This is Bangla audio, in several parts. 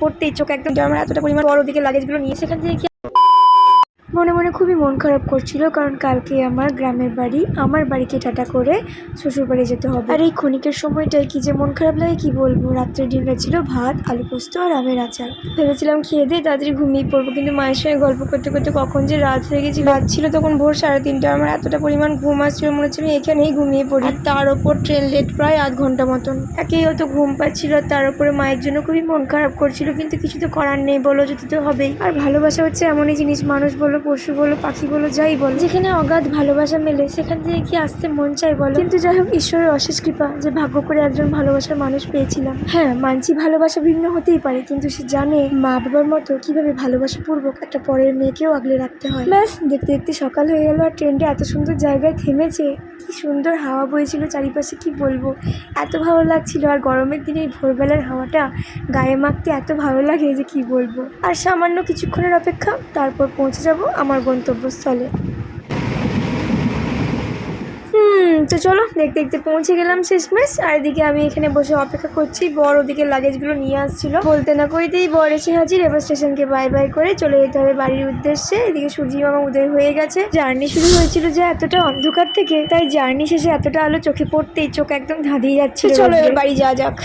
পড়তেই চোখ একদম আমার এতটা পরিমাণ বড় দিকে লাগেজগুলো নিয়ে সেখান থেকে মনে মনে খুবই মন খারাপ করছিল, কারণ কালকে আমার গ্রামের বাড়ি, আমার বাড়িকে টাটা করে শ্বশুর বাড়ি যেতে হবে। আর এই ক্ষণিকের সময়টাই কি যে মন খারাপ লাগে কি বলবো। রাত্রের ডিনারে ছিল ভাত, আলু পোস্ত আর আমের আচার। ভেবেছিলাম খেয়ে দিয়ে তাড়াতাড়ি ঘুমিয়ে পড়বো, কিন্তু মায়ের সঙ্গে গল্প করতে করতে কখন যে রাত হয়ে গেছিল। রাত ছিল তখন ভোর 3:30। আমার এতটা পরিমাণ ঘুম আসছিল, মনে হচ্ছে আমি এখানেই ঘুমিয়ে পড়ি। আর তার ওপর ট্রেন লেট প্রায় 8 ঘন্টা মতন। একেই হয়তো ঘুম পাচ্ছিল, তার উপরে মায়ের জন্য খুবই মন খারাপ করছিল, কিন্তু কিছু তো করার নেই, বলো যেতে তো হবেই। আর ভালোবাসা হচ্ছে এমনই জিনিস, মানুষ বলো, পশু বলো, পাখি বলো, যাই বলো, যেখানে অগাধ ভালোবাসা মেলে সেখান থেকে কি আসতে মন চাই বলো। কিন্তু যাই হোক, ঈশ্বরের অশেষ কৃপা যে ভাগ্য করে একজন ভালোবাসার মানুষ পেয়েছিলাম। হ্যাঁ মানছি ভালোবাসা ভিন্ন হতেই পারে, কিন্তু সে জানে মা বাবার মতো কিভাবে ভালোবাসা পূর্বক একটা পরের মেয়েকেও আগলে রাখতে হয়। ব্যাস দেখতে দেখতে সকাল হয়ে গেল, আর ট্রেনটা এত সুন্দর জায়গায় থেমেছে। কি সুন্দর হাওয়া বইছিল চারিপাশে, কি বলবো, এত ভালো লাগছিল। আর গরমের দিনে এই ভোরবেলার হাওয়াটা গায়ে মাখতে এত ভালো লাগে যে কি বলবো। আর সামান্য কিছুক্ষণের অপেক্ষা, তারপর পৌঁছে যাব আমার গন্তব্যস্থলে। তো চলো, দেখতে দেখতে পৌঁছে গেলাম শেষমেশ। আর এদিকে আমি এখানে বসে অপেক্ষা করছি, বর ওদিকে লাগেজগুলো নিয়ে আসছিল। বলতে না কইতেই বর এসে হাজির। এবার স্টেশনকে বাই বাই করে চলে যেতে হবে বাড়ির উদ্দেশ্যে। এদিকে সূর্যি মামা উদয় হয়ে গেছে। জার্নি শুরু হয়েছিল যে এতটা অন্ধকার থেকে, তাই জার্নি শেষে এতটা আলো চোখে পড়তেই চোখ একদম ধাঁধিয়ে যাচ্ছিল। চলো এবার বাড়ি যাওয়া যাক।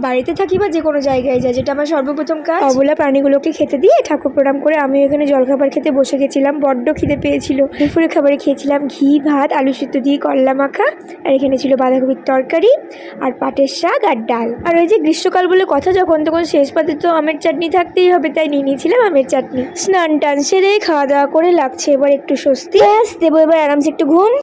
বাড়িতে থাকি বা যে কোনো জায়গায় যাই, যেটা আমার সর্বপ্রথম কাজ অবলা প্রাণীগুলোকে খেতে দিয়ে ঠাকুর প্রণাম করে আমি এখানে জলখাবার খেতে বসে গেছিলাম। বড্ড খিদে পেয়েছিল। দুপুরে খাবারে খেয়েছিলাম ঘি ভাত, আলু সিদ্ধ দিয়ে করলা মাখা, আর এখানে ছিল বাঁধাকপির তরকারি আর পাটের শাক আর ডাল। আর ওই যে গ্রীষ্মকাল বলে কথা, যখন তখন শেষ পাতে তো আমের চাটনি থাকতেই হবে, তাই নিয়ে নিয়েছিলাম আমের চাটনি। স্নান টান সেরে খাওয়া দাওয়া করে লাগছে এবার একটু স্বস্তি। ব্যাস দেবো এবার আরামসে একটু ঘুম।